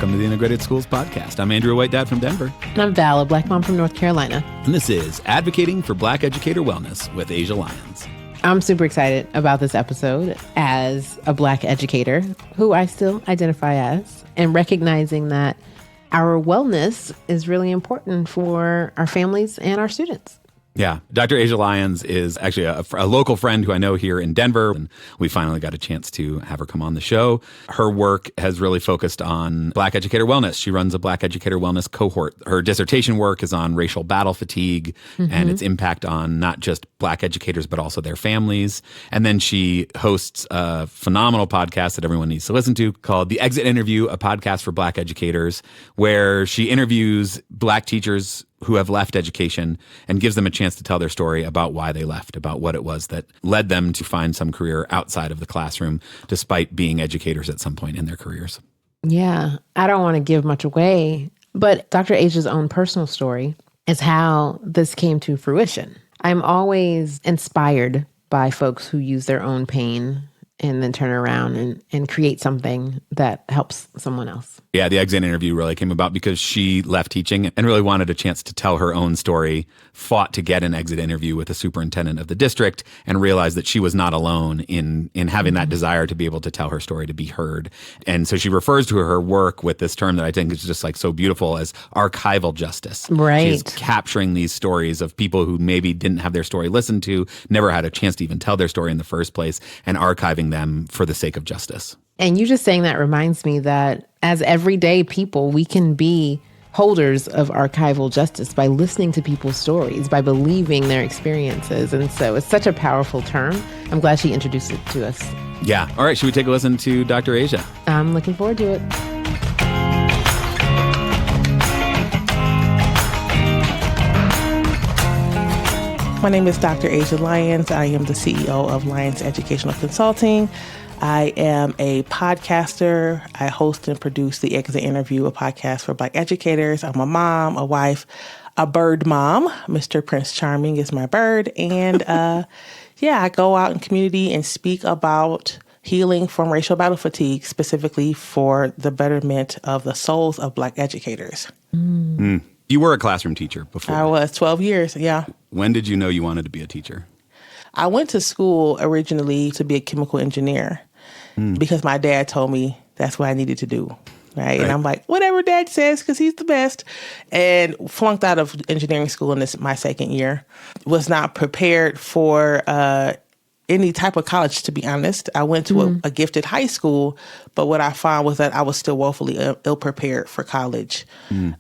Welcome to the Integrated Schools Podcast. I'm Andrew, a white dad from Denver. And I'm Val, a black mom from North Carolina. And this is Advocating for Black Educator Wellness with Asia Lyons. I'm super excited about this episode as a black educator, who I still identify as, and recognizing that our wellness is really important for our families and our students. Yeah. Dr. Asia Lyons is actually a local friend who I know here in Denver, and we finally got a chance to have her come on the show. Her work has really focused on Black educator wellness. She runs a Black educator wellness cohort. Her dissertation work is on racial battle fatigue and its impact on not just Black educators, but also their families. And then she hosts a phenomenal podcast that everyone needs to listen to called The Exit Interview, a podcast for Black educators, where she interviews Black teachers who have left education and gives them a chance to tell their story about why they left, about what it was that led them to find some career outside of the classroom, despite being educators at some point in their careers. Yeah, I don't want to give much away, but Dr. Asia's own personal story is how this came to fruition. I'm always inspired by folks who use their own pain and then turn around and create something that helps someone else. Yeah, the Exit Interview really came about because she left teaching and really wanted a chance to tell her own story, fought to get an exit interview with the superintendent of the district, and realized that she was not alone in having that desire to be able to tell her story, to be heard. And so she refers to her work with this term that I think is just like so beautiful as archival justice. Right. She's capturing these stories of people who maybe didn't have their story listened to, never had a chance to even tell their story in the first place, and archiving them for the sake of justice. And you just saying that reminds me that as everyday people, we can be holders of archival justice by listening to people's stories, by believing their experiences. And so it's such a powerful term. I'm glad she introduced it to us. Yeah. All right. Should we take a listen to Dr. Asia? I'm looking forward to it. My name is Dr. Asia Lyons. I am the CEO of Lyons Educational Consulting. I am a podcaster. I host and produce the Exit Interview, a podcast for Black educators. I'm a mom, a wife, a bird mom. Mr. Prince Charming is my bird. And I go out in community and speak about healing from racial battle fatigue, specifically for the betterment of the souls of Black educators. You were a classroom teacher before. I was 12 years, yeah. When did you know you wanted to be a teacher? I went to school originally to be a chemical engineer because my dad told me that's what I needed to do. Right. And I'm like, whatever dad says, because he's the best. And flunked out of engineering school in my second year. Was not prepared for any type of college, to be honest. I went to a gifted high school, but what I found was that I was still woefully ill-prepared for college.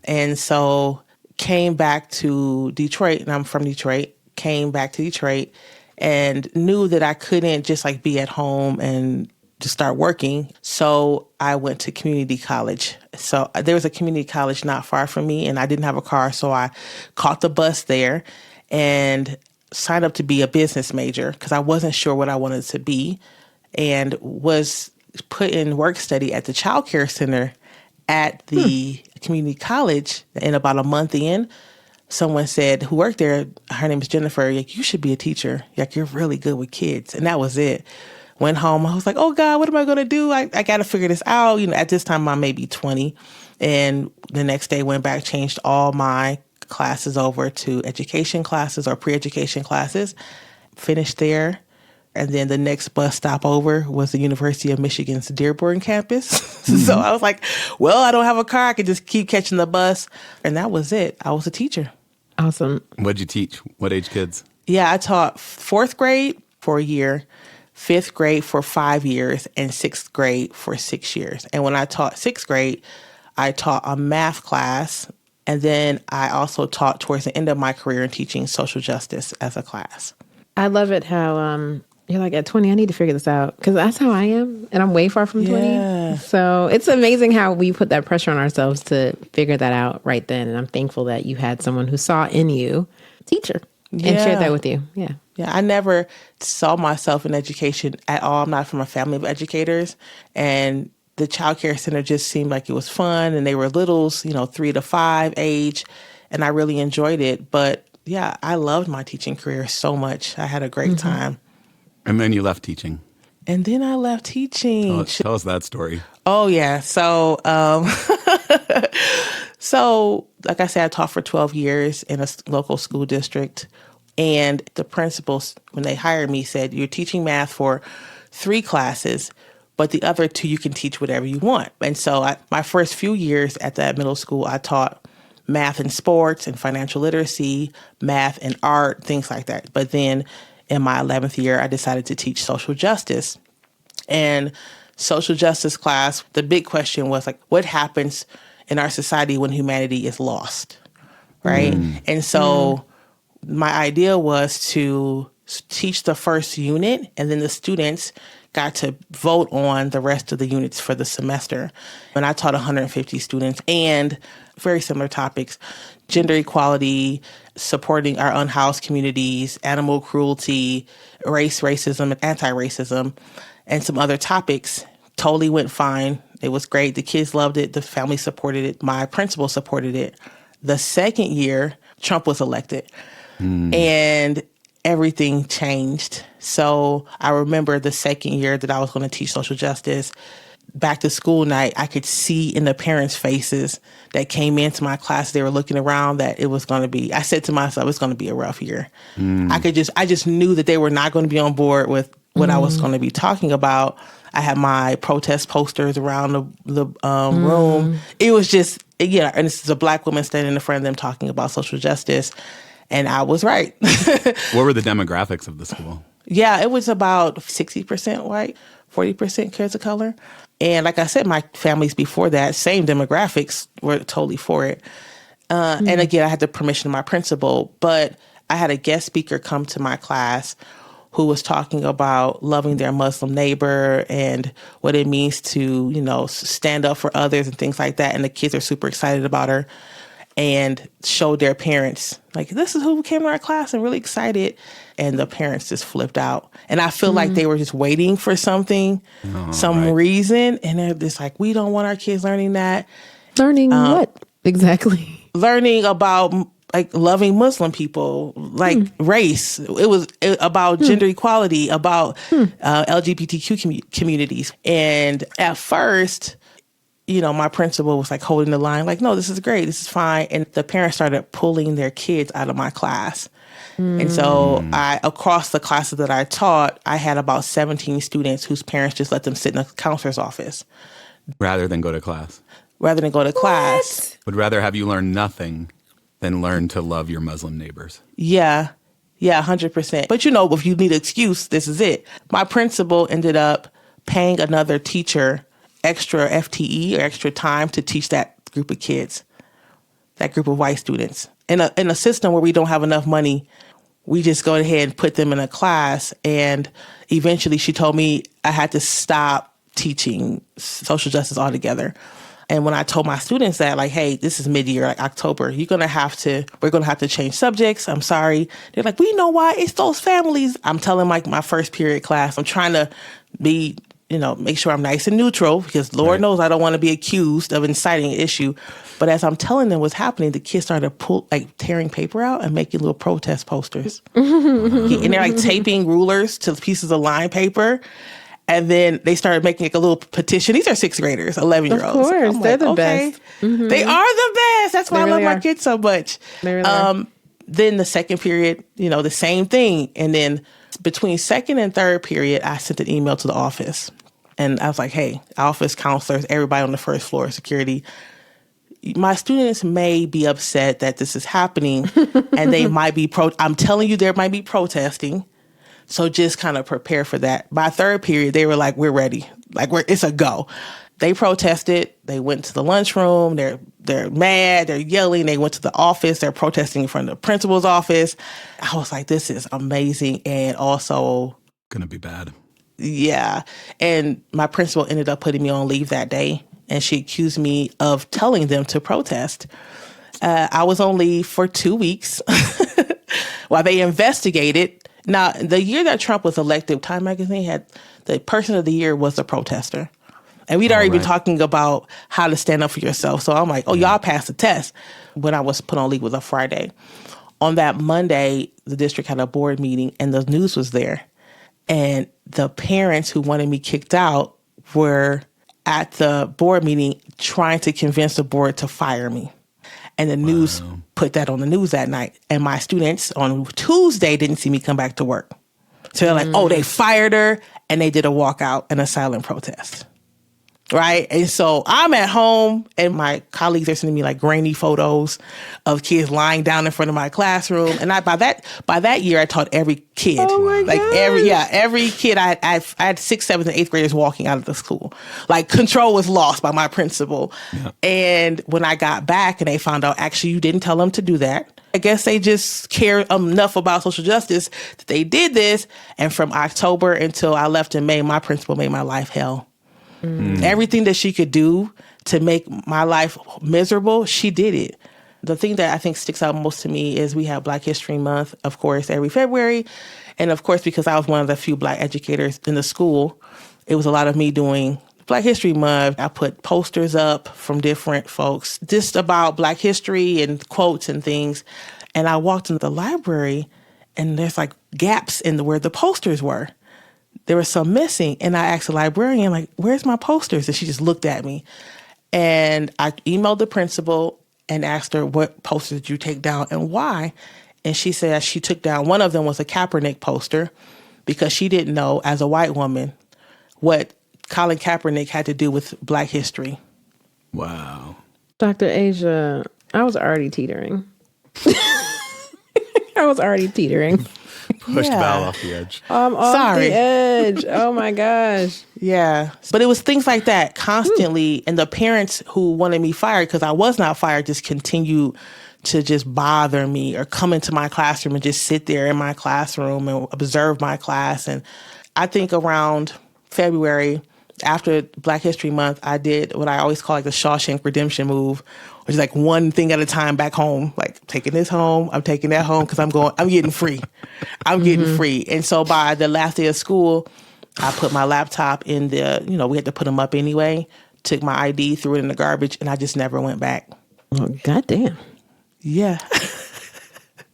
And so came back to Detroit, and I'm from Detroit, came back to Detroit and knew that I couldn't just like be at home and just start working. So I went to community college. So there was a community college not far from me, and I didn't have a car. So I caught the bus there and signed up to be a business major because I wasn't sure what I wanted to be, and was put in work study at the child care center at the community college. And about a month in, someone said, who worked there, her name is Jennifer, like, you should be a teacher. Like, you're really good with kids. And that was it. Went home. I was like, oh God, what am I going to do? I got to figure this out. You know, at this time, I'm maybe 20. And the next day went back, changed all my classes over to education classes or pre-education classes, finished there. And then the next bus stop over was the University of Michigan's Dearborn campus. So I was like, well, I don't have a car. I could just keep catching the bus. And that was it. I was a teacher. Awesome. What'd you teach? What age kids? Yeah, I taught fourth grade for a year, fifth grade for 5 years, and sixth grade for 6 years. And when I taught sixth grade, I taught a math class. And then I also taught towards the end of my career in teaching social justice as a class. I love it how you're like, at 20, I need to figure this out, because that's how I am. And I'm way far from 20. Yeah. So it's amazing how we put that pressure on ourselves to figure that out right then. And I'm thankful that you had someone who saw in you a teacher and shared that with you. Yeah. Yeah, I never saw myself in education at all. I'm not from a family of educators. And the child care center just seemed like it was fun. And they were littles, 3 to 5 age. And I really enjoyed it. But yeah, I loved my teaching career so much. I had a great time. And then you left teaching. And then I left teaching. Tell us that story. Oh, yeah. So So, like I said, I taught for 12 years in a local school district. And the principals, when they hired me, said, you're teaching math for 3 classes, but the other 2 you can teach whatever you want. And so my first few years at that middle school, I taught math and sports and financial literacy, math and art, things like that. But then in my 11th year, I decided to teach social justice. And social justice class, the big question was like, what happens in our society when humanity is lost, right? And so my idea was to teach the first unit, and then the students got to vote on the rest of the units for the semester. And I taught 150 students, and very similar topics: gender equality, supporting our unhoused communities, animal cruelty, race, racism, and anti-racism, and some other topics. Totally went fine. It was great. The kids loved it. The family supported it. My principal supported it. The second year, Trump was elected. And everything changed. So I remember the second year that I was going to teach social justice, back to school night, I could see in the parents' faces that came into my class, they were looking around, that it was going to be, I said to myself, it's going to be a rough year. I just knew that they were not going to be on board with what I was going to be talking about. I had my protest posters around the room. It was just, yeah, and this is a Black woman standing in front of them talking about social justice. And I was right. What were the demographics of the school? Yeah, it was about 60% white, 40% kids of color. And like I said, my families before that, same demographics, were totally for it. And again, I had the permission of my principal, but I had a guest speaker come to my class who was talking about loving their Muslim neighbor and what it means to, you know, stand up for others and things like that. And the kids are super excited about her, and showed their parents, like, this is who came to our class, and really excited. And the parents just flipped out. And I feel like they were just waiting for something, some reason. And they're just like, we don't want our kids learning that. Learning what exactly? Learning about like loving Muslim people, like race. It was about gender equality, about LGBTQ communities. And at first, you know, my principal was like holding the line, like, no, this is great, this is fine. And the parents started pulling their kids out of my class. And so across the classes that I taught, I had about 17 students whose parents just let them sit in a counselor's office. Rather than go to class. Class. Would rather have you learn nothing than learn to love your Muslim neighbors. Yeah, 100%. But you know, if you need an excuse, this is it. My principal ended up paying another teacher extra FTE or extra time to teach that group of kids, that group of white students. In a system where we don't have enough money, we just go ahead and put them in a class. And eventually she told me I had to stop teaching social justice altogether. And when I told my students that, like, hey, this is mid-year, like October, we're going to have to change subjects. I'm sorry. They're like, we know why. It's those families. I'm telling like my first period class, I'm trying to be, you know, make sure I'm nice and neutral, because Lord knows I don't want to be accused of inciting an issue. But as I'm telling them what's happening, the kids started tearing paper out and making little protest posters. And they're like taping rulers to pieces of lined paper. And then they started making like a little petition. These are 6th graders, 11-year-olds. Of course, they're the best. They are the best. That's why I love my kids so much. Then the second period, you know, the same thing. And then between second and third period, I sent an email to the office. And I was like, hey, office counselors, everybody on the first floor, security, my students may be upset that this is happening, and they might be I'm telling you, there might be protesting. So just kind of prepare for that. By third period, they were like, we're ready. Like, it's a go. They protested. They went to the lunchroom. They're mad. They're yelling. They went to the office. They're protesting in front of the principal's office. I was like, this is amazing. And also Gonna be bad. Yeah. And my principal ended up putting me on leave that day. And she accused me of telling them to protest. I was on leave for 2 weeks while they investigated. Now, the year that Trump was elected, Time Magazine had the person of the year was a protester. And we'd already been talking about how to stand up for yourself. So I'm like, y'all passed the test. When I was put on leave was a Friday. On that Monday, the district had a board meeting and the news was there. And the parents who wanted me kicked out were at the board meeting trying to convince the board to fire me. And the news put that on the news that night. And my students on Tuesday didn't see me come back to work. So they're like, oh, they fired her. And they did a walkout and a silent protest. Right. And so I'm at home and my colleagues are sending me like grainy photos of kids lying down in front of my classroom. And by that year, I taught every kid. Oh my gosh. Every kid. I had 6th, 7th, and 8th graders walking out of the school. Like control was lost by my principal. Yeah. And when I got back and they found out, actually, you didn't tell them to do that. I guess they just care enough about social justice that they did this. And from October until I left in May, my principal made my life hell. Everything that she could do to make my life miserable, she did it. The thing that I think sticks out most to me is we have Black History Month, of course, every February. And of course, because I was one of the few Black educators in the school, it was a lot of me doing Black History Month. I put posters up from different folks just about Black history and quotes and things. And I walked into the library and there's like gaps in where the posters were. There was some missing. And I asked the librarian, like, where's my posters? And she just looked at me. And I emailed the principal and asked her, what posters did you take down and why? And she said she took down, one of them was a Kaepernick poster because she didn't know, as a white woman, what Colin Kaepernick had to do with Black history. Wow. Dr. Asia, I was already teetering. Pushed Val off the edge. I'm off the edge. Oh my gosh. Yeah. But it was things like that constantly. And the parents who wanted me fired, because I was not fired, just continued to just bother me or come into my classroom and just sit there in my classroom and observe my class. And I think around February, after Black History Month, I did what I always call like the Shawshank Redemption move, which is like one thing at a time back home, like taking this home, I'm taking that home because I'm getting free. I'm getting free. And so by the last day of school, I put my laptop in we had to put them up anyway, took my ID, threw it in the garbage, and I just never went back. Oh, goddamn. Yeah.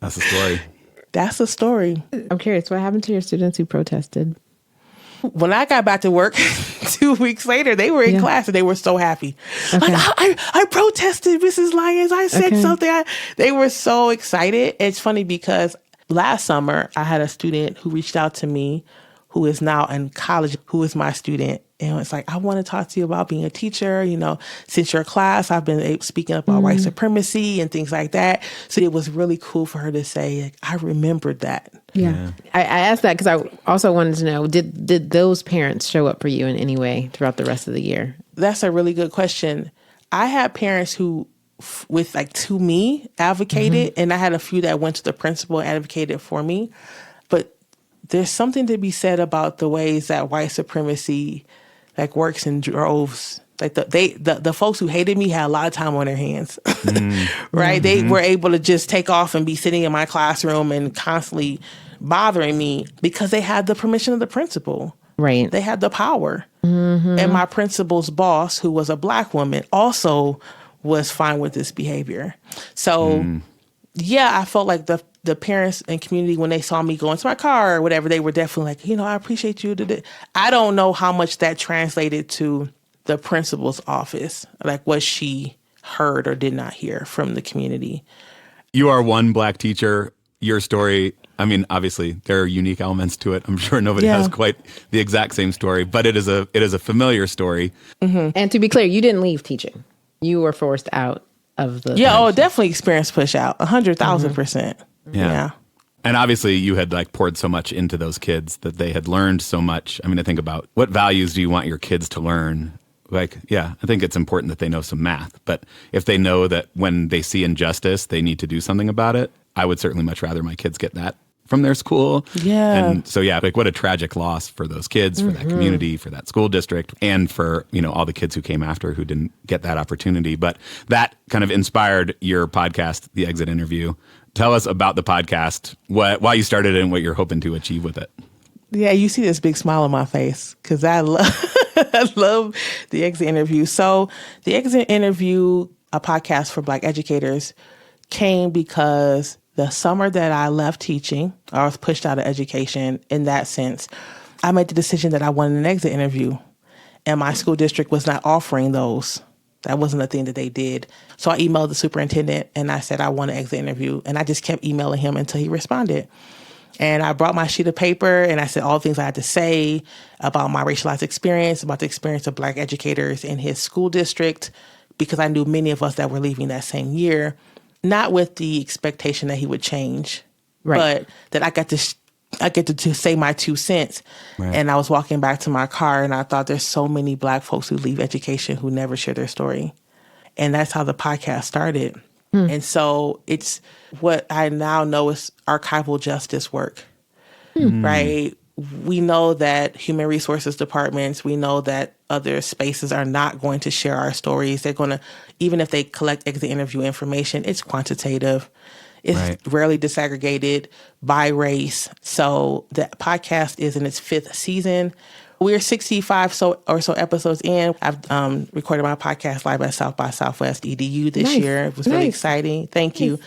That's the story. That's the story. I'm curious, what happened to your students who protested? When I got back to work 2 weeks later, they were in class and they were so happy. Okay. Like, I protested, Mrs. Lyons. I said something. They were so excited. It's funny because last summer, I had a student who reached out to me who is now in college, who is my student. And it's like, I want to talk to you about being a teacher. Since your class, I've been speaking up about white supremacy and things like that. So it was really cool for her to say, like, I remembered that. Yeah. I asked that because I also wanted to know, did those parents show up for you in any way throughout the rest of the year? That's a really good question. I had parents who, to me, advocated, and I had a few that went to the principal and advocated for me. But there's something to be said about the ways that white supremacy works in droves. Like the folks who hated me had a lot of time on their hands, right? They were able to just take off and be sitting in my classroom and constantly bothering me because they had the permission of the principal. Right. They had the power. And my principal's boss, who was a Black woman, also was fine with this behavior. So, I felt like the parents and community, when they saw me go into my car or whatever, they were definitely like, I appreciate you. I don't know how much that translated to the principal's office, like what she heard or did not hear from the community. You are one Black teacher. Your story, I mean, obviously there are unique elements to it. I'm sure nobody has quite the exact same story, but it is a familiar story. And to be clear, you didn't leave teaching. You were forced out of the... Yeah, definitely experienced push out, 100,000%. Yeah. And obviously you had poured so much into those kids that they had learned so much. I mean, I think about what values do you want your kids to learn? I think it's important that they know some math. But if they know that when they see injustice, they need to do something about it, I would certainly much rather my kids get that from their school. Yeah. And so, what a tragic loss for those kids, for that community, for that school district, and for, all the kids who came after who didn't get that opportunity. But that kind of inspired your podcast, The Exit Interview. Tell us about the podcast, why you started it and what you're hoping to achieve with it. Yeah, you see this big smile on my face because I love The Exit Interview. So The Exit Interview, a podcast for Black educators, came because the summer that I left teaching, I was pushed out of education in that sense, I made the decision that I wanted an exit interview. and my school district was not offering those. That wasn't a thing that they did. So I emailed the superintendent and I said, I want an exit interview. And I just kept emailing him until he responded. And I brought my sheet of paper and I said all the things I had to say about my racialized experience, about the experience of Black educators in his school district, because I knew many of us that were leaving that same year, not with the expectation that he would change, but that I get to say my 2 cents. Right. And I was walking back to my car and I thought there's so many Black folks who leave education who never share their story. And that's how the podcast started. And so it's what I now know is archival justice work, right? We know that human resources departments, we know that other spaces are not going to share our stories. They're going to, even if they collect exit interview information, it's quantitative. It's rarely disaggregated by race. So the podcast is in its 5th season. We're 65 or so episodes in. I've recorded my podcast live at South by Southwest EDU this year. It was really exciting. Thank you.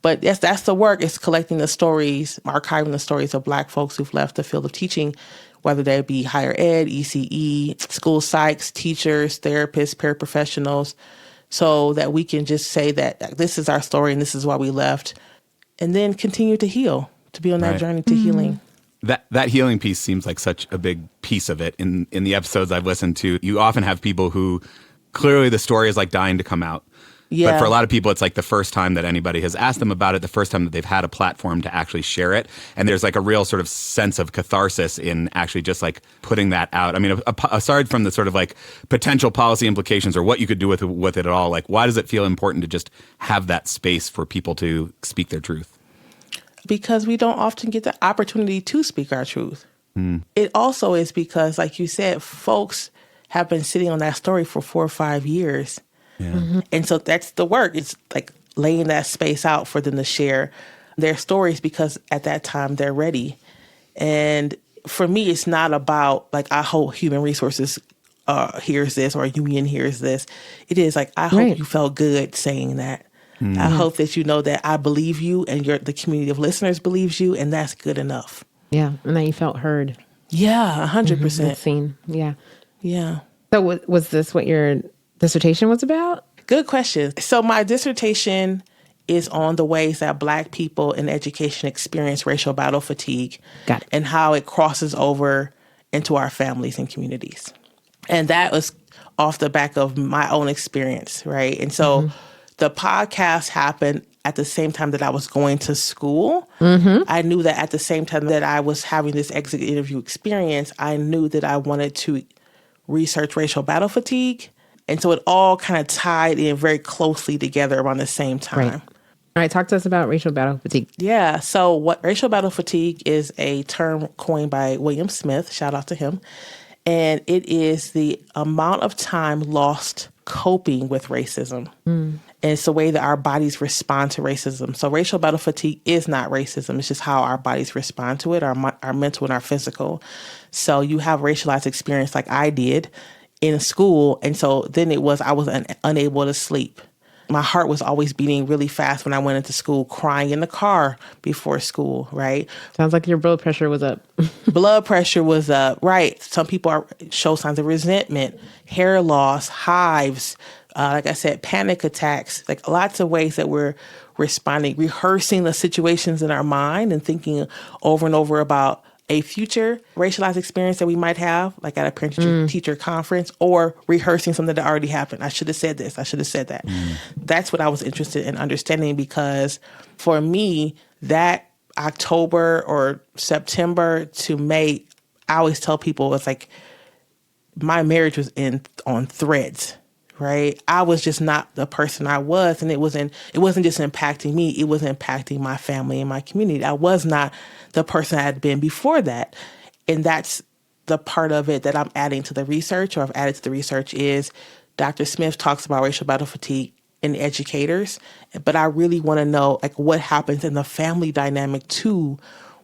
But yes, that's the work. It's collecting the stories, archiving the stories of Black folks who've left the field of teaching, whether they be higher ed, ECE, school psychs, teachers, therapists, paraprofessionals, so that we can just say that this is our story and this is why we left, and then continue to heal, to be on that journey to healing. That healing piece seems like such a big piece of it. In the episodes I've listened to, you often have people who clearly the story is like dying to come out. Yeah. But for a lot of people, it's like the first time that anybody has asked them about it, the first time that they've had a platform to actually share it. And there's like a real sort of sense of catharsis in actually just like putting that out. I mean, aside from the sort of like potential policy implications or what you could do with it at all, like why does it feel important to just have that space for people to speak their truth? Because we don't often get the opportunity to speak our truth. It also is because, like you said, folks have been sitting on that story for 4 or 5 years. Yeah. And so that's the work. It's like laying that space out for them to share their stories because at that time they're ready. And for me, it's not about like, I hope human resources hears this or union hears this. It is like, I hope you felt good saying that. I hope that you know that I believe you and the community of listeners believes you, and that's good enough. Yeah, and that you felt heard. Yeah, 100%. Seen. Yeah. Yeah. So was this what your dissertation was about? Good question. So my dissertation is on the ways that Black people in education experience racial battle fatigue. Got it. And how it crosses over into our families and communities. And that was off the back of my own experience, right? And so the podcast happened at the same time that I was going to school. I knew that at the same time that I was having this exit interview experience, I knew that I wanted to research racial battle fatigue. And so it all kind of tied in very closely together around the same time. Right. All right, talk to us about racial battle fatigue. Yeah, so what racial battle fatigue is a term coined by William Smith, shout out to him. And it is the amount of time lost coping with racism. And it's the way that our bodies respond to racism. So racial battle fatigue is not racism. It's just how our bodies respond to it, our mental and our physical. So you have racialized experience like I did in school. And so then I was unable to sleep. My heart was always beating really fast when I went into school, crying in the car before school, right? Sounds like your blood pressure was up. Blood pressure was up, right. Some people show signs of resentment, hair loss, hives, like I said, panic attacks, like lots of ways that we're responding, rehearsing the situations in our mind and thinking over and over about a future racialized experience that we might have, like at a parent-teacher conference, or rehearsing something that already happened. I should have said this. I should have said that. That's what I was interested in understanding because for me, that October or September to May, I always tell people it's like my marriage was on threads. Right. I was just not the person I was. And it wasn't just impacting me. It was impacting my family and my community. I was not the person I had been before that. And that's the part of it that I'm adding to the research, or I've added to the research, is Dr. Smith talks about racial battle fatigue in educators. But I really want to know like what happens in the family dynamic too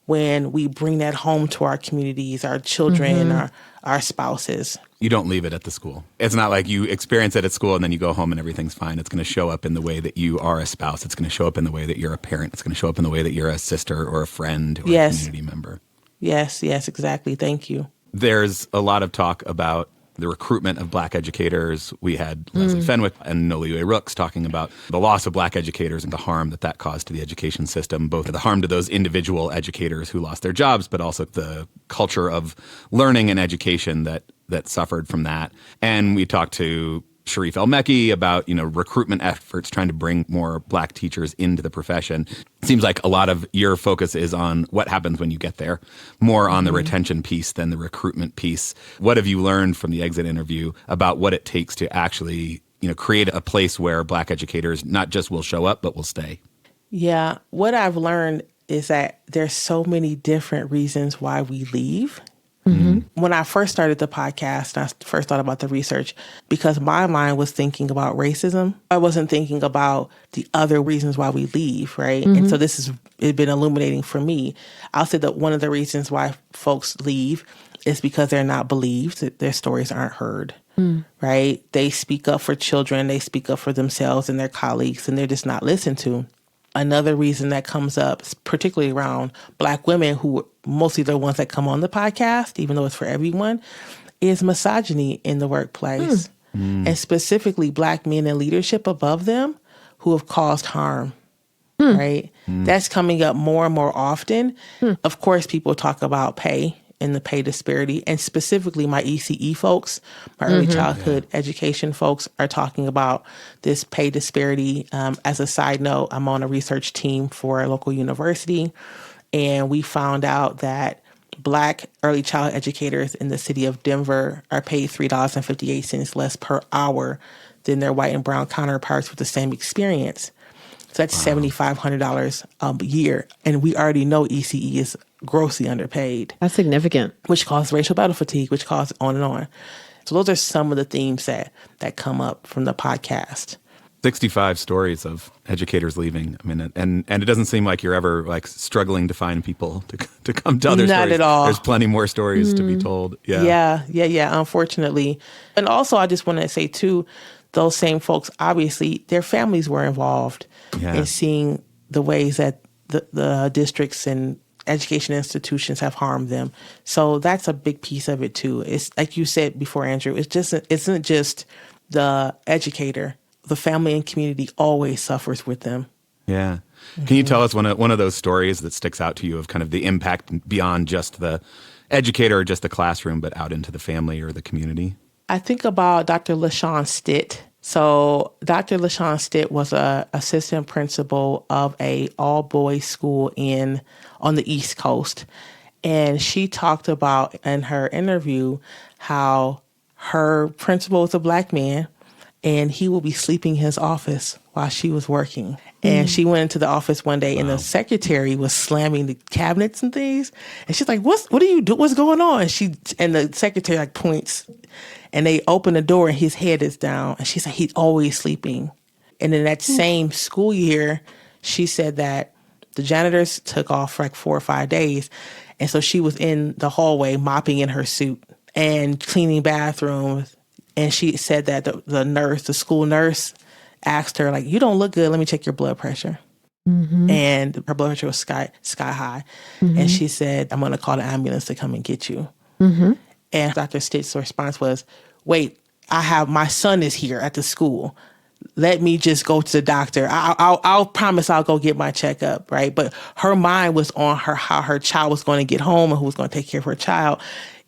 when we bring that home to our communities, our children, our spouses. You don't leave it at the school. It's not like you experience it at school and then you go home and everything's fine. It's going to show up in the way that you are a spouse. It's going to show up in the way that you're a parent. It's going to show up in the way that you're a sister or a friend or a community member. Yes, exactly. Thank you. There's a lot of talk about the recruitment of Black educators. We had Leslie Fenwick and Noliwe Rooks talking about the loss of Black educators and the harm that caused to the education system, both the harm to those individual educators who lost their jobs, but also the culture of learning and education that suffered from that. And we talked to Sharif El-Mekki about, recruitment efforts trying to bring more Black teachers into the profession. It seems like a lot of your focus is on what happens when you get there, more on the retention piece than the recruitment piece. What have you learned from the exit interview about what it takes to actually, create a place where Black educators not just will show up, but will stay? Yeah, what I've learned is that there's so many different reasons why we leave. When I first started the podcast, I first thought about the research because my mind was thinking about racism. I wasn't thinking about the other reasons why we leave, right? And so this has been illuminating for me. I'll say that one of the reasons why folks leave is because they're not believed, that their stories aren't heard, right? They speak up for children, they speak up for themselves and their colleagues, and they're just not listened to. Another reason that comes up, particularly around Black women, who mostly the ones that come on the podcast, even though it's for everyone, is misogyny in the workplace. And specifically Black men in leadership above them who have caused harm, right? That's coming up more and more often. Of course, people talk about pay and the pay disparity, and specifically my ECE folks, my early childhood education folks are talking about this pay disparity. As a side note, I'm on a research team for a local university, and we found out that Black early child educators in the city of Denver are paid $3.58 less per hour than their white and brown counterparts with the same experience. So that's $7,500 a year. And we already know ECE is grossly underpaid. That's significant. Which causes racial battle fatigue, which causes on and on. So those are some of the themes that come up from the podcast. 65 stories of educators leaving. I mean, and it doesn't seem like you're ever struggling to find people to come to other stories. Not at all. There's plenty more stories to be told. Yeah, unfortunately. And also, I just want to say, too, those same folks, obviously, their families were involved in seeing the ways that the districts and education institutions have harmed them. So that's a big piece of it, too. It's like you said before, Andrew, it isn't just the educator. The family and community always suffers with them. Yeah. Can you tell us one of those stories that sticks out to you of kind of the impact beyond just the educator or just the classroom, but out into the family or the community? I think about Dr. LaShawn Stitt. So Dr. LaShawn Stitt was a assistant principal of a all-boys school on the East Coast. And she talked about in her interview how her principal was a Black man, and he will be sleeping in his office while she was working. And she went into the office one day, and the secretary was slamming the cabinets and things. And she's like, "What do you do? What's going on?" And the secretary points, and they open the door, and his head is down. And she's like, "He's always sleeping." And in that same school year, she said that the janitors took off for 4 or 5 days. And so she was in the hallway mopping in her suit and cleaning bathrooms. And she said that the school nurse, asked her, "You don't look good. Let me check your blood pressure." And her blood pressure was sky high. And she said, "I'm going to call the ambulance to come and get you." And Dr. Stitt's response was, "Wait, my son is here at the school. Let me just go to the doctor. I'll promise I'll go get my checkup," right? But her mind was on how her child was going to get home and who was going to take care of her child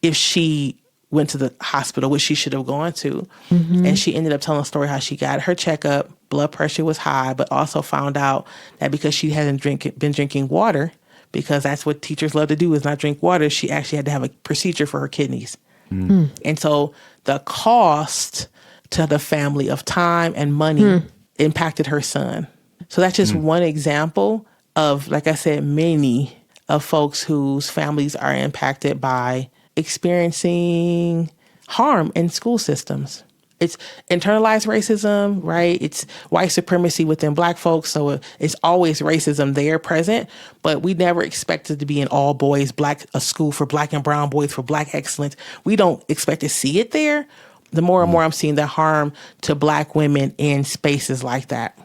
if she went to the hospital, which she should have gone to. And she ended up telling a story how she got her checkup, blood pressure was high, but also found out that because she hadn't been drinking water, because that's what teachers love to do is not drink water, she actually had to have a procedure for her kidneys. And so the cost to the family of time and money impacted her son. So that's just one example of, like I said, many of folks whose families are impacted by experiencing harm in school systems. It's internalized racism, right? It's white supremacy within Black folks. So it's always racism there present, but we never expected to be an all boys a school for Black and brown boys for Black excellence. We don't expect to see it there. The more and more I'm seeing the harm to Black women in spaces like that.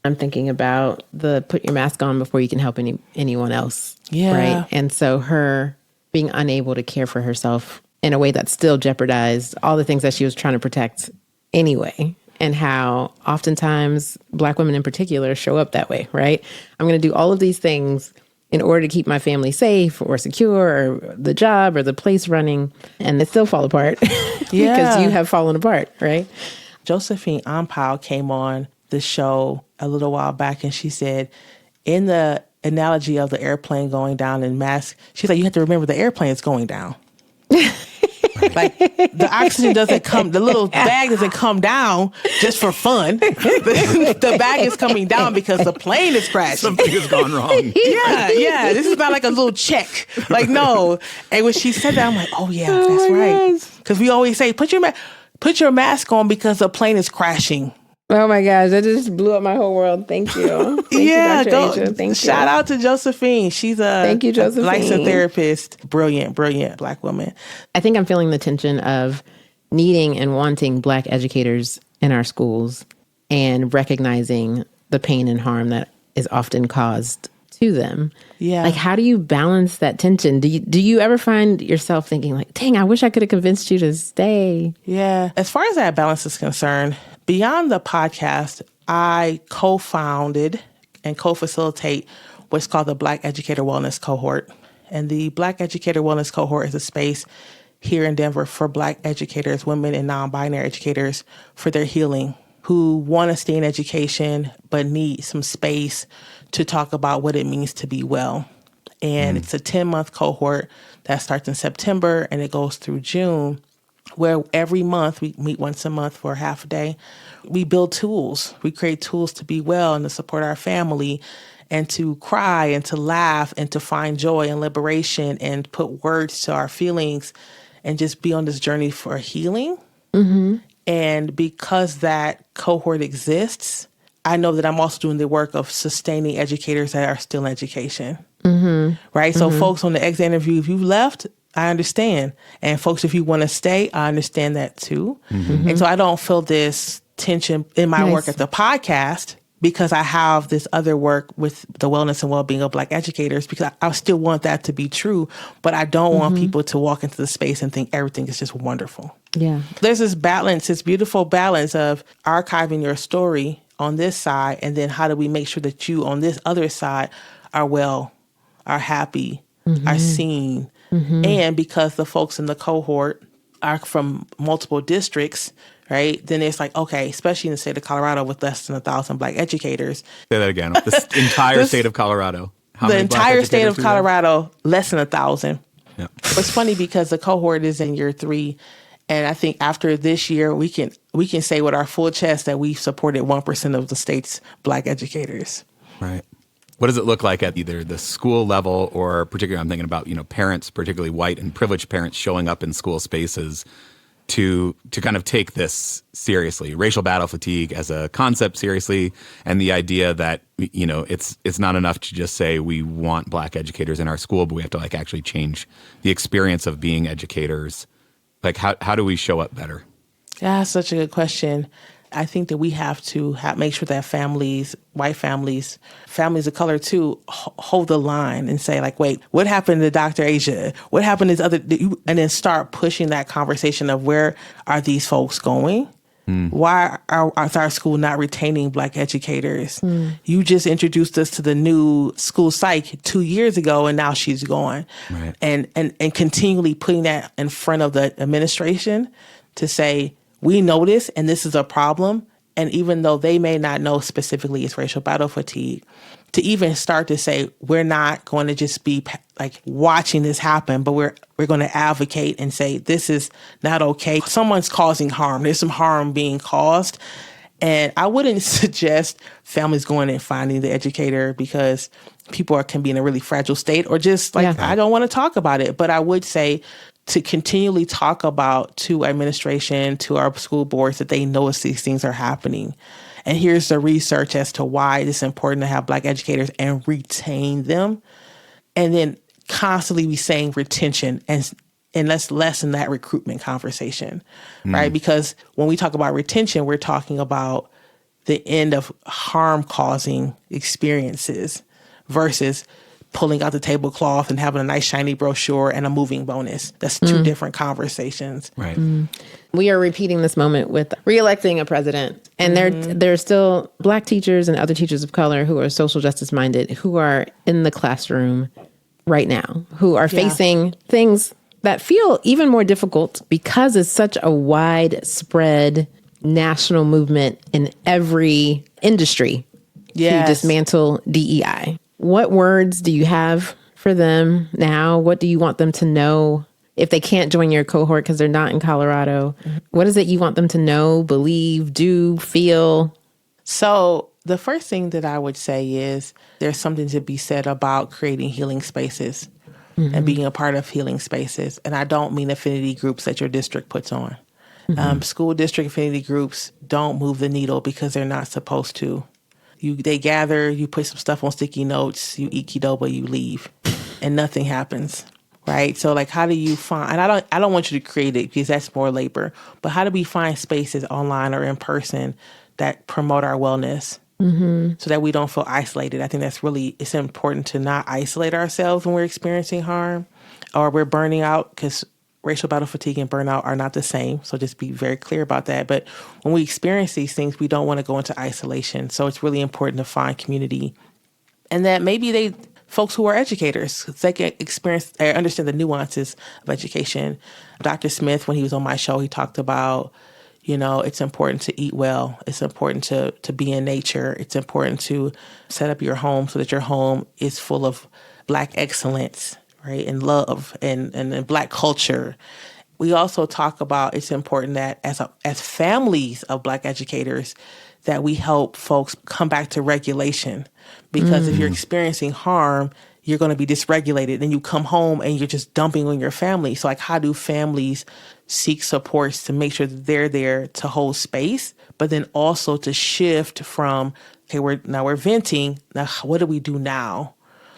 I'm thinking about the put your mask on before you can help anyone else. Yeah. Right. And so her being unable to care for herself in a way that still jeopardized all the things that she was trying to protect anyway. And how oftentimes Black women in particular show up that way, right? I'm going to do all of these things in order to keep my family safe or secure or the job or the place running, and it still fall apart because you have fallen apart, right? Josephine Ampao came on the show a little while back, and she said, in the analogy of the airplane going down in mass, she's like, you have to remember the airplane is going down. Like the oxygen doesn't come, the little bag doesn't come down just for fun. The bag is coming down because the plane is crashing. Something has gone wrong. Yeah. This is not like a little check. Like, no. And when she said that, I'm like, oh yeah, that's right. Because we always say, put your mask on because the plane is crashing. Oh my gosh, that just blew up my whole world. Thank you. Thank you, Dr. Asia. Thank you. Shout out to Josephine. She's Thank you, Josephine. licensed therapist. Brilliant Black woman. I think I'm feeling the tension of needing and wanting Black educators in our schools and recognizing the pain and harm that is often caused to them. Yeah. Like, how do you balance that tension? Do you ever find yourself thinking like, dang, I wish I could have convinced you to stay? Yeah. As far as that balance is concerned, beyond the podcast, I co-founded and co-facilitate what's called the Black Educator Wellness Cohort. And the Black Educator Wellness Cohort is a space here in Denver for Black educators, women and non-binary educators, for their healing, who want to stay in education but need some space to talk about what it means to be well. And it's a 10-month cohort that starts in September and it goes through June, where every month, we meet once a month for a half a day. We build tools. We create tools to be well and to support our family and to cry and to laugh and to find joy and liberation and put words to our feelings and just be on this journey for healing. Mm-hmm. And because that cohort exists, I know that I'm also doing the work of sustaining educators that are still in education. Mm-hmm. Right? Mm-hmm. So folks on the exit interview, if you left, I understand. And folks, if you want to stay, I understand that too. Mm-hmm. And so I don't feel this tension in my work at the podcast because I have this other work with the wellness and well-being of Black educators, because I still want that to be true, but I don't want people to walk into the space and think everything is just wonderful. Yeah. There's this balance, this beautiful balance of archiving your story on this side, and then how do we make sure that you on this other side are well, are happy, are seen. And because the folks in the cohort are from multiple districts, right? Then it's like, okay, especially in the state of Colorado with less than 1,000 Black educators. Say that again. The entire state of Colorado. The entire state of Colorado, less than 1,000. Yeah. It's funny because the cohort is in year 3. And I think after this year, we can say with our full chest that we've supported 1% of the state's Black educators. Right. What does it look like at either the school level or particularly I'm thinking about, parents, particularly white and privileged parents showing up in school spaces to kind of take this seriously, racial battle fatigue as a concept seriously, and the idea that, it's not enough to just say we want Black educators in our school, but we have to actually change the experience of being educators. How do we show up better? Yeah, that's such a good question. I think that we have to make sure that families, white families, families of color too, hold the line and say wait, what happened to Dr. Asia? What happened to other? And then start pushing that conversation of where are these folks going? Why is our school not retaining Black educators? You just introduced us to the new school psych 2 years ago, and now she's gone. Right. And continually putting that in front of the administration to say, we know this, and this is a problem. And even though they may not know specifically it's racial battle fatigue, to even start to say, we're not going to just be watching this happen, but we're going to advocate and say, this is not okay. Someone's causing harm. There's some harm being caused. And I wouldn't suggest families going and finding the educator because people can be in a really fragile state or just I don't want to talk about it. But I would say to continually talk about to administration, to our school boards, that they notice these things are happening. And here's the research as to why it's important to have Black educators and retain them. And then constantly be saying retention and let's lessen that recruitment conversation, right? Because when we talk about retention, we're talking about the end of harm-causing experiences versus pulling out the tablecloth and having a nice shiny brochure and a moving bonus. That's two different conversations. Right. We are repeating this moment with reelecting a president. And there are still Black teachers and other teachers of color who are social justice minded, who are in the classroom right now, who are facing things that feel even more difficult because it's such a widespread national movement in every industry to dismantle DEI. What words do you have for them now? What do you want them to know if they can't join your cohort because they're not in Colorado? What is it you want them to know, believe, do, feel? So the first thing that I would say is there's something to be said about creating healing spaces and being a part of healing spaces. And I don't mean affinity groups that your district puts on. School district affinity groups don't move the needle because they're not supposed to. They gather, you put some stuff on sticky notes, you eat Qdoba, you leave, and nothing happens, right? So like, how do you find? And I don't want you to create it because that's more labor. But how do we find spaces online or in person that promote our wellness, so that we don't feel isolated? I think it's important to not isolate ourselves when we're experiencing harm or we're burning out, because racial battle fatigue and burnout are not the same. So just be very clear about that. But when we experience these things, we don't want to go into isolation. So it's really important to find community. And that maybe folks who are educators, they can understand the nuances of education. Dr. Smith, when he was on my show, he talked about, it's important to eat well. It's important to be in nature. It's important to set up your home so that your home is full of Black excellence, right, and love and Black culture. We also talk about it's important that as families of Black educators that we help folks come back to regulation. Because if you're experiencing harm, you're going to be dysregulated. Then you come home and you're just dumping on your family. So like, how do families seek supports to make sure that they're there to hold space, but then also to shift from, okay, we're venting. Now, what do we do now?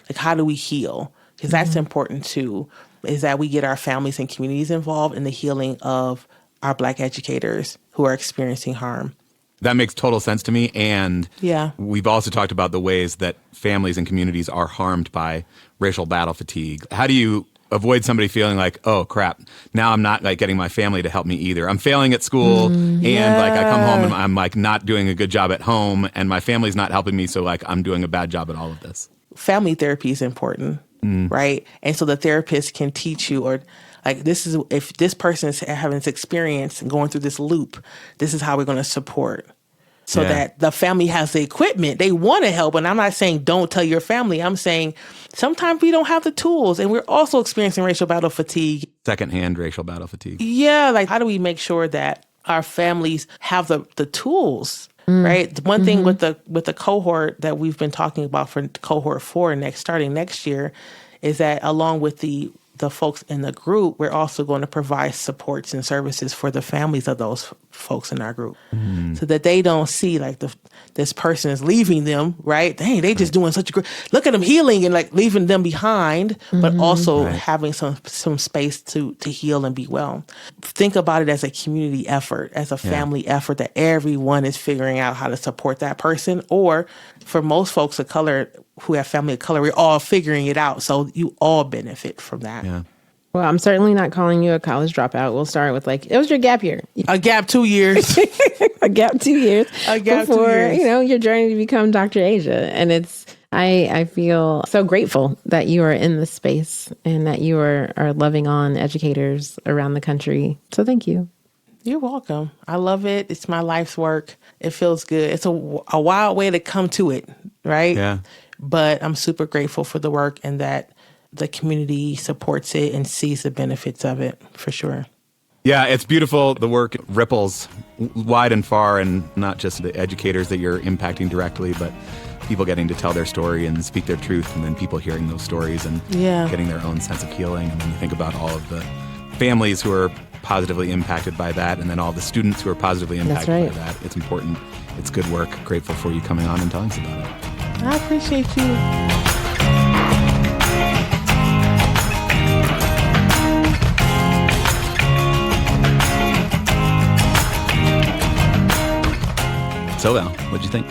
Like, how do we heal? Because that's important too, is that we get our families and communities involved in the healing of our Black educators who are experiencing harm. That makes total sense to me. And yeah, we've also talked about the ways that families and communities are harmed by racial battle fatigue. How do you avoid somebody feeling like, oh, crap, now I'm not like getting my family to help me either. I'm failing at school and like I come home and I'm like not doing a good job at home and my family's not helping me. So like I'm doing a bad job at all of this. Family therapy is important. Right. And so the therapist can teach you, or like, if this person is having this experience and going through this loop, this is how we're going to support. So that the family has the equipment. They want to help. And I'm not saying don't tell your family. I'm saying sometimes we don't have the tools. And we're also experiencing racial battle fatigue. Secondhand racial battle fatigue. Yeah. Like, how do we make sure that our families have the tools? Right. One thing with the cohort that we've been talking about for cohort 4 starting next year is that along with the folks in the group, we're also going to provide supports and services for the families of those folks in our group, so that they don't see like this person is leaving them. Right. Dang, they just doing such a great, look at them healing and like leaving them behind, but also having some space to heal and be well. Think about it as a community effort, as a family effort, that everyone is figuring out how to support that person. Or for most folks of color who have family of color, we're all figuring it out. So you all benefit from that. Yeah. Well, I'm certainly not calling you a college dropout. We'll start with like, it was your gap year. A gap 2 years. A gap 2 years. A gap before, 2 years. Your journey to become Dr. Asia. And I feel so grateful that you are in this space and that you are loving on educators around the country. So thank you. You're welcome. I love it. It's my life's work. It feels good. It's a wild way to come to it, right? Yeah. But I'm super grateful for the work and that the community supports it and sees the benefits of it, for sure. Yeah, it's beautiful. The work ripples wide and far, and not just the educators that you're impacting directly, but people getting to tell their story and speak their truth, and then people hearing those stories and getting their own sense of healing. And then you think about all of the families who are positively impacted by that, and then all the students who are positively impacted by that. It's important. It's good work. Grateful for you coming on and telling us about it. I appreciate you. So, Val, what'd you think?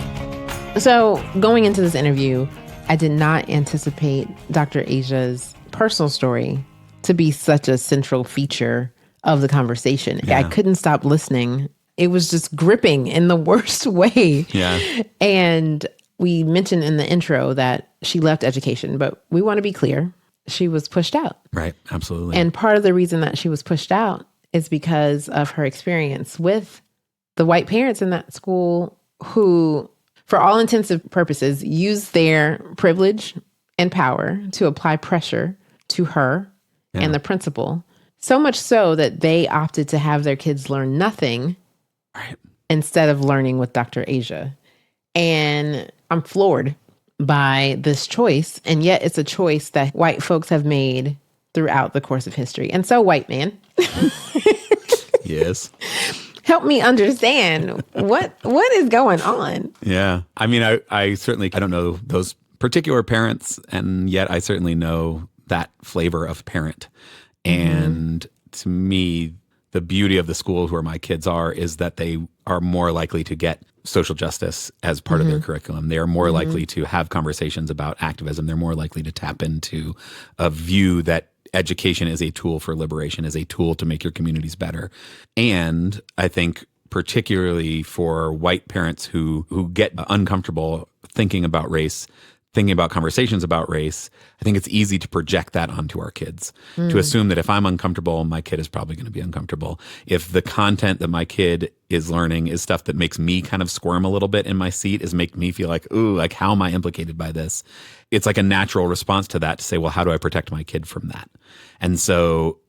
So going into this interview, I did not anticipate Dr. Asia's personal story to be such a central feature of the conversation. Yeah. I couldn't stop listening. It was just gripping in the worst way. Yeah. And we mentioned in the intro that she left education, but we want to be clear. She was pushed out. Right. Absolutely. And part of the reason that she was pushed out is because of her experience with the white parents in that school who, for all intents and purposes, used their privilege and power to apply pressure to her and the principal. So much so that they opted to have their kids learn nothing instead of learning with Dr. Asia. And I'm floored by this choice. And yet it's a choice that white folks have made throughout the course of history. And so, white man, yes. help me understand what is going on. Yeah. I mean, I certainly, I don't know those particular parents, and yet I certainly know that flavor of parent. And to me, the beauty of the schools where my kids are is that they are more likely to get social justice as part of their curriculum. They are more likely to have conversations about activism. They're more likely to tap into a view that education is a tool for liberation, is a tool to make your communities better. And I think particularly for white parents who get uncomfortable thinking about race, thinking about conversations about race, I think it's easy to project that onto our kids, to assume that if I'm uncomfortable, my kid is probably going to be uncomfortable. If the content that my kid is learning is stuff that makes me kind of squirm a little bit in my seat, is make me feel like, ooh, like how am I implicated by this? It's like a natural response to that to say, well, how do I protect my kid from that? And so,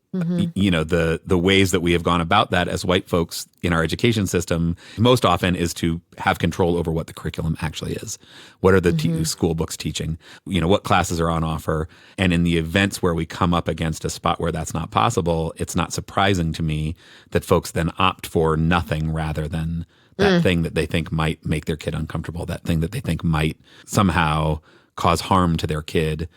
you know, the ways that we have gone about that as white folks in our education system most often is to have control over what the curriculum actually is. What are the school books teaching? You know, what classes are on offer? And in the events where we come up against a spot where that's not possible, it's not surprising to me that folks then opt for nothing rather than that thing that they think might make their kid uncomfortable, that thing that they think might somehow cause harm to their kid,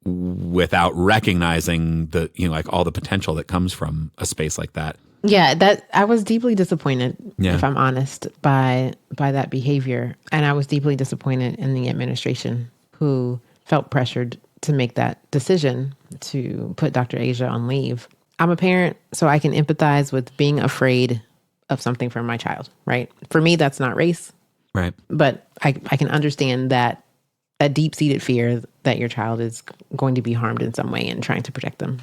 without recognizing the, you know, like all the potential that comes from a space like that. Yeah, that I was deeply disappointed, if I'm honest, by that behavior. And I was deeply disappointed in the administration who felt pressured to make that decision to put Dr. Asia on leave. I'm a parent, so I can empathize with being afraid of something from my child, right? For me, that's not race. Right. But I can understand that deep-seated fear that your child is going to be harmed in some way and trying to protect them.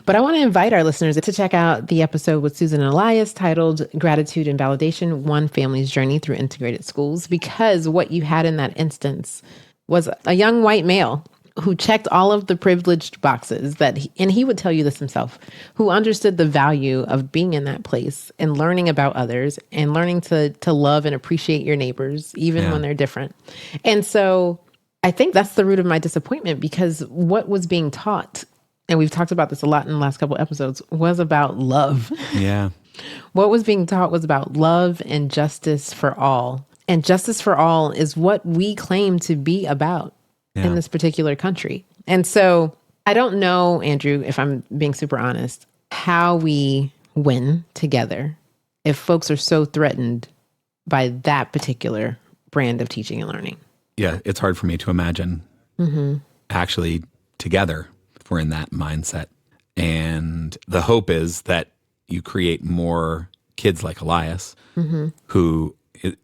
But I want to invite our listeners to check out the episode with Susan and Elias titled Gratitude and Validation, One Family's Journey Through Integrated Schools, because what you had in that instance was a young white male who checked all of the privileged boxes and he would tell you this himself, who understood the value of being in that place and learning about others and learning to love and appreciate your neighbors, even when they're different. And so I think that's the root of my disappointment, because what was being taught, and we've talked about this a lot in the last couple of episodes, was about love. Yeah. What was being taught was about love and justice for all. And justice for all is what we claim to be about in this particular country. And so I don't know, Andrew, if I'm being super honest, how we win together if folks are so threatened by that particular brand of teaching and learning. Yeah, it's hard for me to imagine actually together if we're in that mindset. And the hope is that you create more kids like Elias, who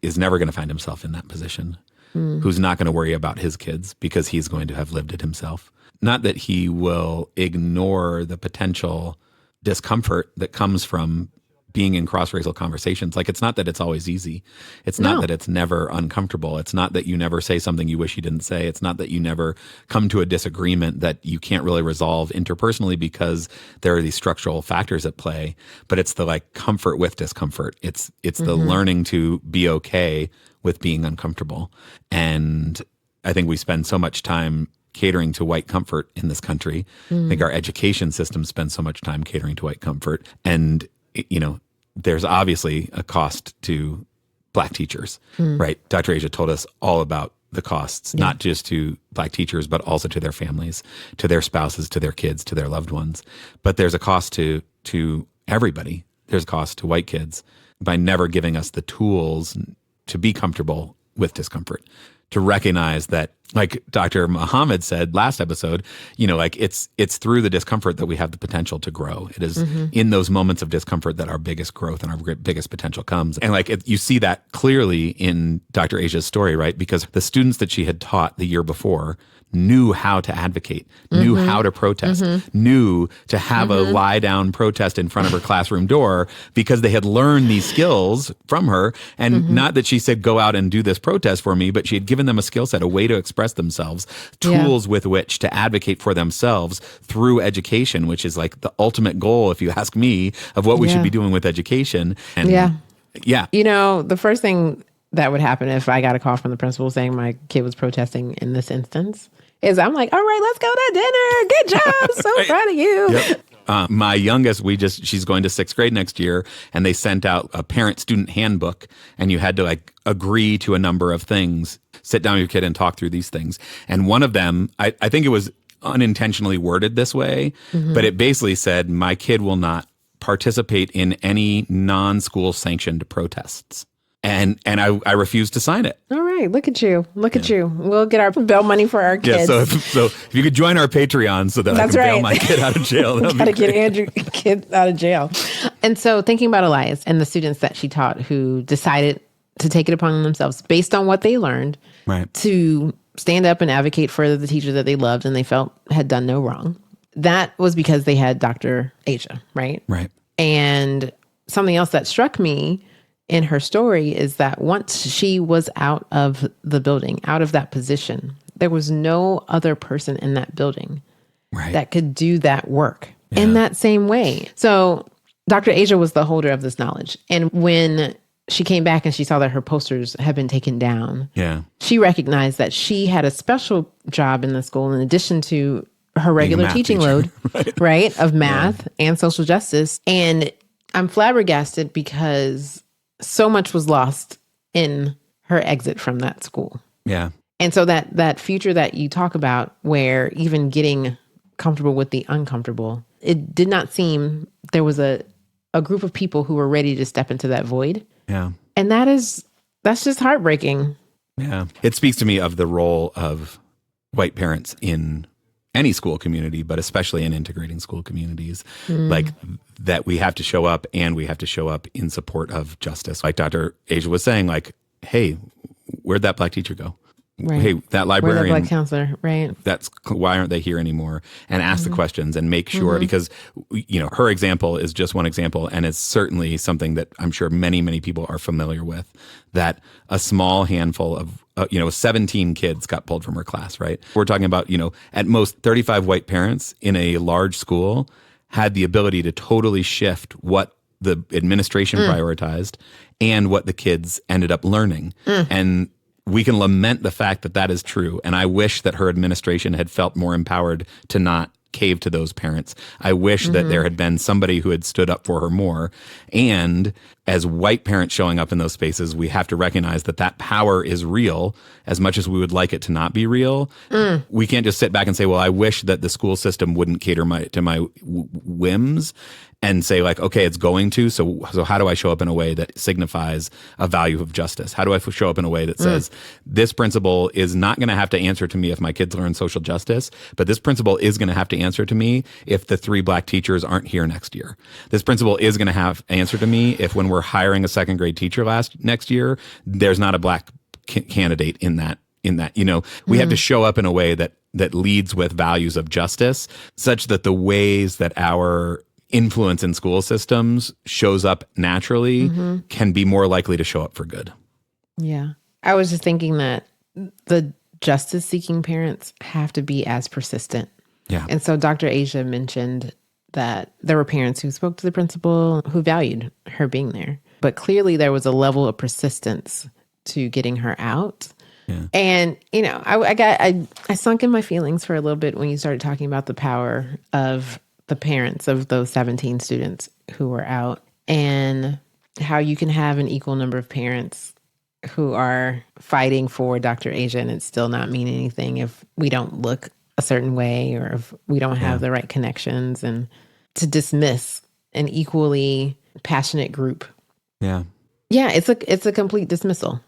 is never going to find himself in that position, who's not going to worry about his kids because he's going to have lived it himself. Not that he will ignore the potential discomfort that comes from being in cross-racial conversations. Like, it's not that it's always easy. It's not that it's never uncomfortable. It's not that you never say something you wish you didn't say. It's not that you never come to a disagreement that you can't really resolve interpersonally because there are these structural factors at play. But it's the like comfort with discomfort. It's the learning to be okay with being uncomfortable. And I think we spend so much time catering to white comfort in this country. I think our education system spends so much time catering to white comfort. And you know, there's obviously a cost to Black teachers, right? Dr. Asia told us all about the costs, not just to Black teachers, but also to their families, to their spouses, to their kids, to their loved ones. But there's a cost to everybody. There's a cost to white kids by never giving us the tools to be comfortable with discomfort, to recognize that, like Dr. Muhammad said last episode, like it's through the discomfort that we have the potential to grow. It is in those moments of discomfort that our biggest growth and our biggest potential comes. And like you see that clearly in Dr. Asia's story, right? Because the students that she had taught the year before knew how to advocate, knew how to protest, knew to have a lie down protest in front of her classroom door because they had learned these skills from her. And not that she said, go out and do this protest for me, but she had given them a skill set, a way to express themselves, tools with which to advocate for themselves through education, which is like the ultimate goal, if you ask me, of what we should be doing with education. And the first thing that would happen if I got a call from the principal saying my kid was protesting in this instance is I'm like, all right, let's go to dinner. Good job. So proud of you. Yep. My youngest, she's going to 6th grade next year, and they sent out a parent-student handbook, and you had to like agree to a number of things, sit down with your kid and talk through these things. And one of them, I think it was unintentionally worded this way, but it basically said, my kid will not participate in any non-school sanctioned protests. And I refused to sign it. All right, look at you. Look at you. We'll get our bail money for our kids. Yeah, so if you could join our Patreon so that I can bail my kid out of jail. Got to get Andrew's kid out of jail. And so thinking about Elias and the students that she taught who decided to take it upon themselves based on what they learned to stand up and advocate for the teacher that they loved and they felt had done no wrong. That was because they had Dr. Asia, right? Right. And something else that struck me in her story is that once she was out of the building, out of that position, there was no other person in that building that could do that work in that same way. So Dr. Asia was the holder of this knowledge. And when she came back and she saw that her posters had been taken down, she recognized that she had a special job in the school in addition to her regular teaching load, of math and social justice. And I'm flabbergasted because so much was lost in her exit from that school. Yeah. And so that future that you talk about where even getting comfortable with the uncomfortable, it did not seem there was a group of people who were ready to step into that void. Yeah. And that's just heartbreaking. Yeah. It speaks to me of the role of white parents in any school community, but especially in integrating school communities, like that we have to show up and we have to show up in support of justice. Like Dr. Asia was saying, like, hey, where'd that black teacher go? Right. Hey, that librarian, or the black counselor, right? That's why aren't they here anymore? And ask the questions and make sure, because her example is just one example, and it's certainly something that I'm sure many, many people are familiar with. That a small handful of 17 kids got pulled from her class. Right? We're talking about at most 35 white parents in a large school had the ability to totally shift what the administration prioritized and what the kids ended up learning. And we can lament the fact that that is true. And I wish that her administration had felt more empowered to not cave to those parents. I wish that there had been somebody who had stood up for her more. And as white parents showing up in those spaces, we have to recognize that that power is real as much as we would like it to not be real. We can't just sit back and say, well, I wish that the school system wouldn't cater to my whims and say like, okay, it's going to. So how do I show up in a way that signifies a value of justice? How do I show up in a way that says this principal is not going to have to answer to me if my kids learn social justice, but this principal is going to have to answer to me if the 3 black teachers aren't here next year. This principal is going to have answer to me if when we're hiring a 2nd grade teacher next year, there's not a black candidate in that. We have to show up in a way that leads with values of justice, such that the ways that our influence in school systems shows up naturally can be more likely to show up for good. Yeah. I was just thinking that the justice-seeking parents have to be as persistent. Yeah. And so Dr. Asia mentioned that there were parents who spoke to the principal who valued her being there. But clearly there was a level of persistence to getting her out. Yeah. And, I sunk in my feelings for a little bit when you started talking about the power of the parents of those 17 students who were out and how you can have an equal number of parents who are fighting for Dr. Asia and it still not mean anything if we don't look a certain way or if we don't have the right connections, and to dismiss an equally passionate group. Yeah. Yeah, it's a complete dismissal.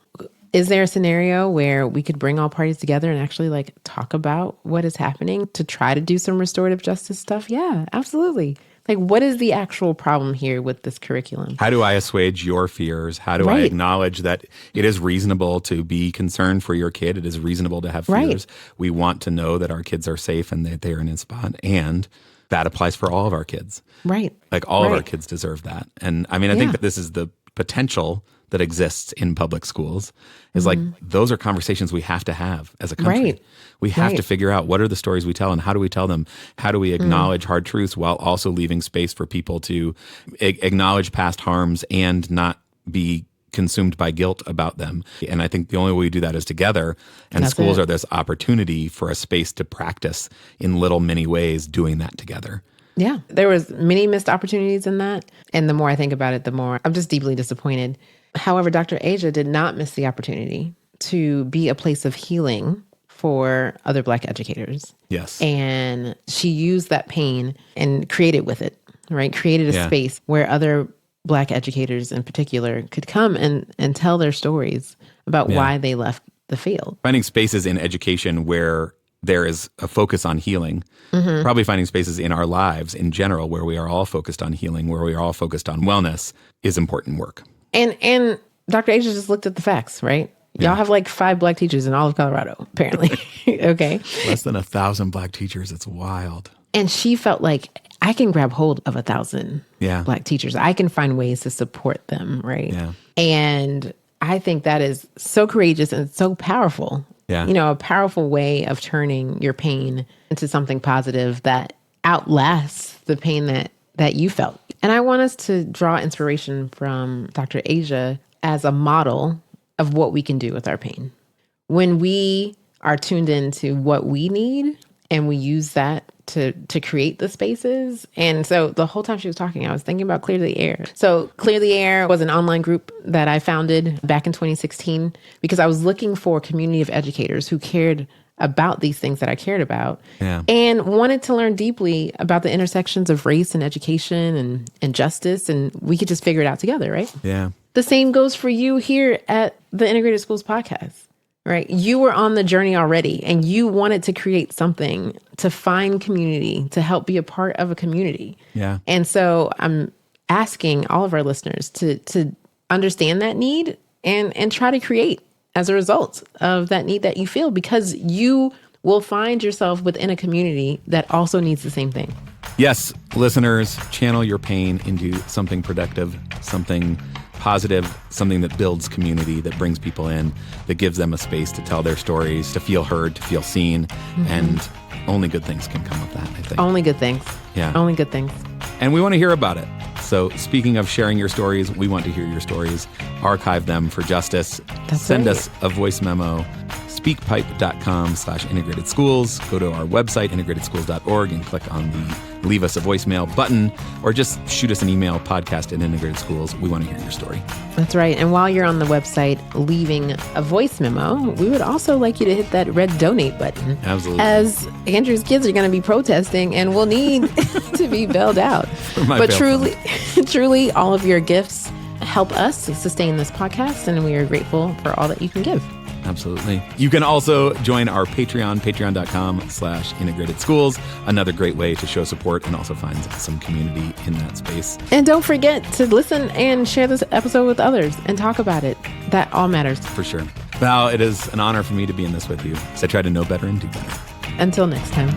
Is there a scenario where we could bring all parties together and actually like talk about what is happening to try to do some restorative justice stuff? Yeah, absolutely. Like, what is the actual problem here with this curriculum? How do I assuage your fears? How do I acknowledge that it is reasonable to be concerned for your kid? It is reasonable to have fears. We want to know that our kids are safe and that they're in a spot. And that applies for all of our kids. Right. Like all of our kids deserve that. And I mean, I think that this is the potential that exists in public schools is like, those are conversations we have to have as a country. We have to figure out what are the stories we tell and how do we tell them? How do we acknowledge hard truths while also leaving space for people to acknowledge past harms and not be consumed by guilt about them? And I think the only way we do that is together. And schools are this opportunity for a space to practice in little mini ways doing that together. Yeah, there was many missed opportunities in that. And the more I think about it, the more I'm just deeply disappointed. However, Dr. Asia did not miss the opportunity to be a place of healing for other Black educators. Yes. And she used that pain and created with it, right? Created a space where other Black educators in particular could come and tell their stories about why they left the field. Finding spaces in education where there is a focus on healing, probably finding spaces in our lives in general where we are all focused on healing, where we are all focused on wellness is important work. And Dr. Asia just looked at the facts, right? Y'all have like 5 Black teachers in all of Colorado, apparently. Okay. Less than 1,000 Black teachers. It's wild. And she felt like I can grab hold of 1,000 Black teachers. I can find ways to support them, right? Yeah. And I think that is so courageous and so powerful. Yeah. You know, a powerful way of turning your pain into something positive that outlasts the pain that you felt. And I want us to draw inspiration from Dr. Asia as a model of what we can do with our pain. When we are tuned into what we need and we use that to create the spaces. And so the whole time she was talking, I was thinking about Clear the Air. So Clear the Air was an online group that I founded back in 2016 because I was looking for a community of educators who cared about these things that I cared about and wanted to learn deeply about the intersections of race and education and justice. And we could just figure it out together, right? Yeah. The same goes for you here at the Integrated Schools Podcast, right? You were on the journey already and you wanted to create something to find community, to help be a part of a community. Yeah. And so I'm asking all of our listeners to understand that need and try to create as a result of that need that you feel, because you will find yourself within a community that also needs the same thing. Yes, listeners, channel your pain into something productive, something positive, something that builds community, that brings people in, that gives them a space to tell their stories, to feel heard, to feel seen. And only good things can come of that, I think. Only good things. Yeah. Only good things. And we want to hear about it. So speaking of sharing your stories, we want to hear your stories. Archive them for justice. Send us a voice memo. Speakpipe.com/integrated schools. Go to our website, integratedschools.org, and click on the Leave Us a Voicemail button, or just shoot us an email, podcast@integrated schools. We want to hear your story. That's right. And while you're on the website leaving a voice memo, we would also like you to hit that red donate button. Absolutely. As Andrew's kids are going to be protesting and will need to be bailed out. But truly, all of your gifts help us sustain this podcast, and we are grateful for all that you can give. Absolutely. You can also join our Patreon, patreon.com/integrated schools. Another great way to show support and also find some community in that space. And don't forget to listen and share this episode with others and talk about it. That all matters. For sure. Val, it is an honor for me to be in this with you, because I try to know better and do better. Until next time.